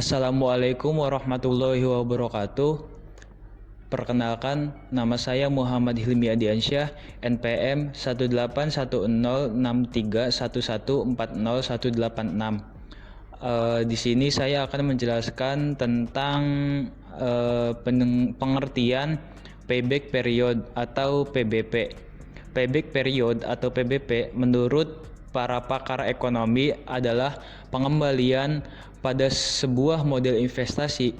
Assalamualaikum warahmatullahi wabarakatuh. Perkenalkan, nama saya Muhammad Hilmi Adiansyah, NPM 1810631140186. Di sini saya akan menjelaskan tentang pengertian payback period atau PBP. Payback period atau PBP menurut para pakar ekonomi adalah pengembalian pada sebuah model investasi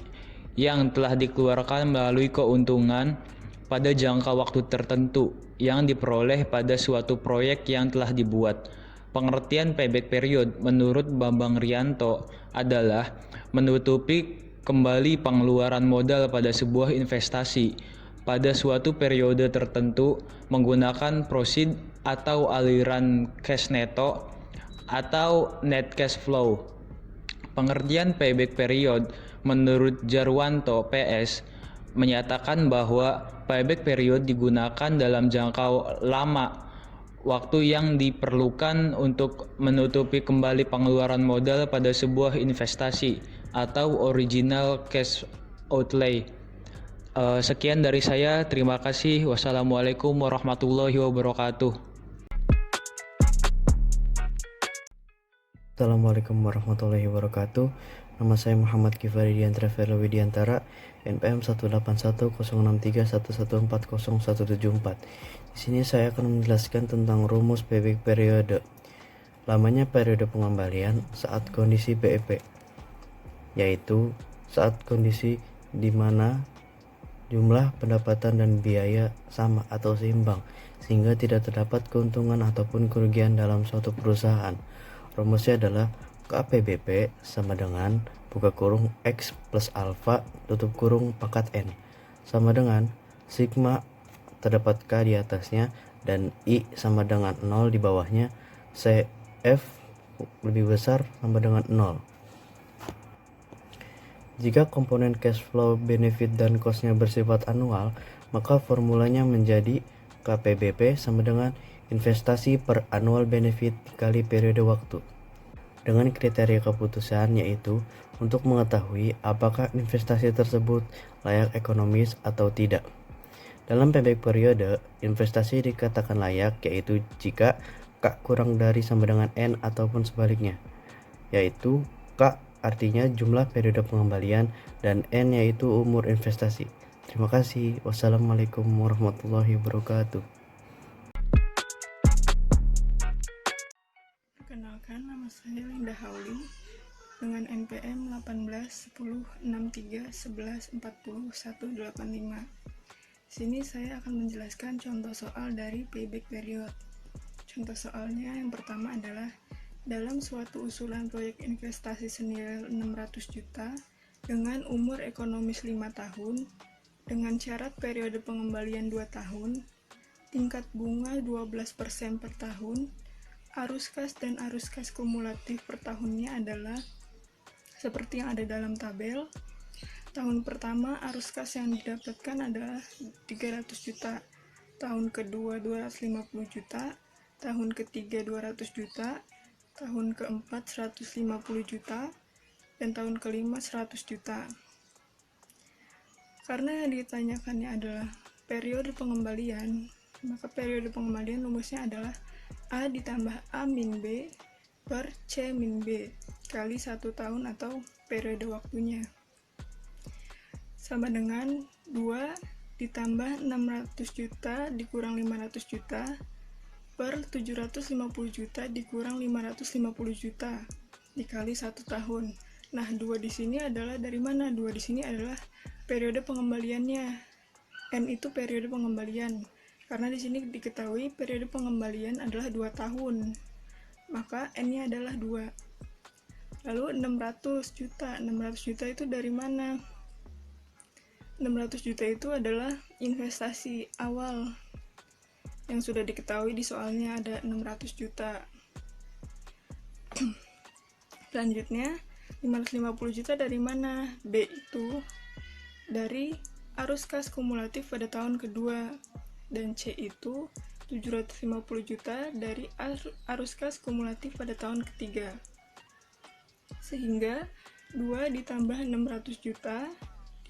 yang telah dikeluarkan melalui keuntungan pada jangka waktu tertentu yang diperoleh pada suatu proyek yang telah dibuat. Pengertian payback period menurut Bambang Rianto adalah menutupi kembali pengeluaran modal pada sebuah investasi pada suatu periode tertentu menggunakan proceed atau aliran cash neto atau net cash flow. Pengertian payback period menurut Jarwanto PS menyatakan bahwa payback period digunakan dalam jangka lama waktu yang diperlukan untuk menutupi kembali pengeluaran modal pada sebuah investasi atau original cash outlay. Sekian dari saya, terima kasih. Wassalamualaikum warahmatullahi wabarakatuh. Assalamualaikum warahmatullahi wabarakatuh. Nama saya Muhammad Kifari Diantara Verlo Widiantara, NPM 1810631140174. Di sini saya akan menjelaskan tentang rumus payback periode. Lamanya periode pengembalian saat kondisi BEP, yaitu saat kondisi di mana jumlah pendapatan dan biaya sama atau seimbang, sehingga tidak terdapat keuntungan ataupun kerugian dalam suatu perusahaan. Rumusnya adalah KPBP sama dengan buka kurung X plus alfa tutup kurung pangkat N sama dengan sigma terdapat K di atasnya dan I sama dengan 0 di bawahnya, CF lebih besar sama dengan 0. Jika komponen cash flow, benefit, dan cost-nya bersifat anual, maka formulanya menjadi KPBP sama dengan investasi per annual benefit dikali periode waktu. Dengan kriteria keputusan yaitu untuk mengetahui apakah investasi tersebut layak ekonomis atau tidak. Dalam payback periode, investasi dikatakan layak yaitu jika K kurang dari sama dengan N ataupun sebaliknya, yaitu K artinya jumlah periode pengembalian dan N yaitu umur investasi. Terima kasih. Wassalamualaikum warahmatullahi wabarakatuh. Perkenalkan, nama saya Linda Hauli dengan NPM 18106311401185. Sini saya akan menjelaskan contoh soal dari payback period. Contoh soalnya yang pertama adalah dalam suatu usulan proyek investasi senilai 600 juta dengan umur ekonomis 5 tahun dengan syarat periode pengembalian 2 tahun, tingkat bunga 12% per tahun, arus kas dan arus kas kumulatif per tahunnya adalah seperti yang ada dalam tabel. Tahun pertama arus kas yang didapatkan adalah 300 juta, tahun kedua 250 juta, tahun ketiga 200 juta, tahun keempat 150 juta, dan tahun kelima 100 juta. Karena yang ditanyakannya adalah periode pengembalian, maka periode pengembalian rumusnya adalah A ditambah A min B per C min B kali 1 tahun atau periode waktunya, sama dengan 2 ditambah 600 juta dikurang 500 juta per 750 juta dikurang 550 juta dikali 1 tahun. Nah, 2 di sini adalah dari mana? 2 di sini adalah periode pengembaliannya. N itu periode pengembalian. Karena di sini diketahui periode pengembalian adalah 2 tahun. Maka N-nya adalah 2. Lalu 600 juta. 600 juta itu dari mana? 600 juta itu adalah investasi awal yang sudah diketahui di soalnya ada 600 juta. Selanjutnya 550 juta dari mana? B itu dari arus kas kumulatif pada tahun kedua, dan C itu 750 juta dari arus kas kumulatif pada tahun ketiga. Sehingga 2 ditambah 600 juta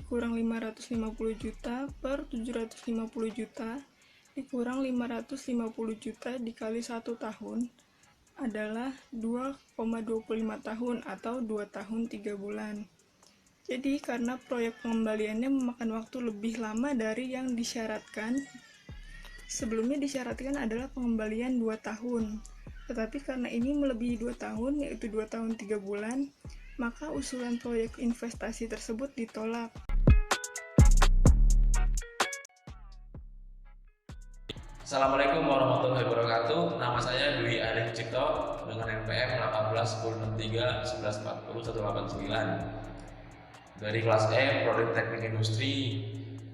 dikurang 550 juta per 750 juta dikurang 550 juta dikali 1 tahun adalah 2,25 tahun atau 2 tahun 3 bulan. Jadi karena proyek pengembaliannya memakan waktu lebih lama dari yang disyaratkan, sebelumnya disyaratkan adalah pengembalian 2 tahun. Tetapi karena ini melebihi 2 tahun, yaitu 2 tahun 3 bulan, maka usulan proyek investasi tersebut ditolak. Assalamualaikum warahmatullahi wabarakatuh. Nama saya Dwi Arif Cipto dengan NPM 1810631140 189 dari kelas E Prodi Teknik Industri.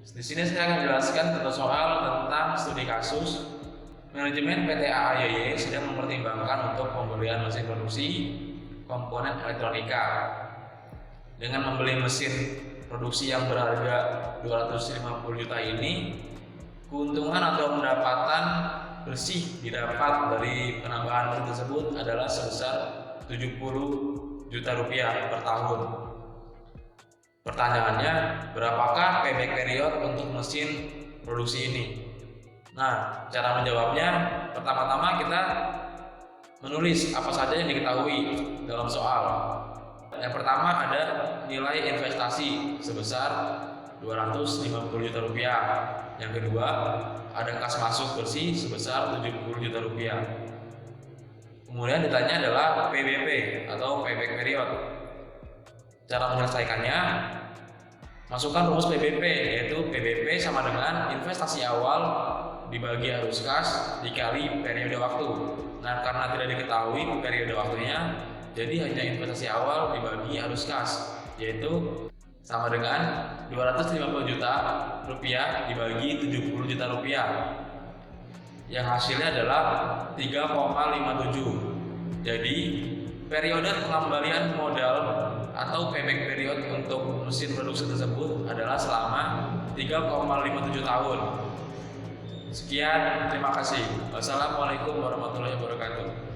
Di sini saya akan jelaskan tentang soal tentang studi kasus manajemen PT AAYY sedang mempertimbangkan untuk pembelian mesin produksi komponen elektronika. Dengan membeli mesin produksi yang berharga 250 juta ini, keuntungan atau pendapatan bersih didapat dari penambahan mesin tersebut adalah sebesar 70 juta rupiah per tahun. Pertanyaannya, berapakah payback period untuk mesin produksi ini? Nah, cara menjawabnya, pertama-tama kita menulis apa saja yang diketahui dalam soal. Yang pertama ada nilai investasi sebesar 250 juta rupiah. Yang kedua, ada kas masuk bersih sebesar 70 juta rupiah. Kemudian ditanya adalah PBP atau payback period. Cara menyelesaikannya, masukkan rumus PBP, yaitu PBP sama dengan investasi awal dibagi arus kas dikali periode waktu. Nah, karena tidak diketahui periode waktunya, jadi hanya investasi awal dibagi arus kas, yaitu sama dengan 250 juta rupiah dibagi 70 juta rupiah, yang hasilnya adalah 3,57. Jadi periode pengembalian modal atau payback period untuk mesin produksi tersebut adalah selama 3,57 tahun. Sekian, terima kasih. Wassalamualaikum warahmatullahi wabarakatuh.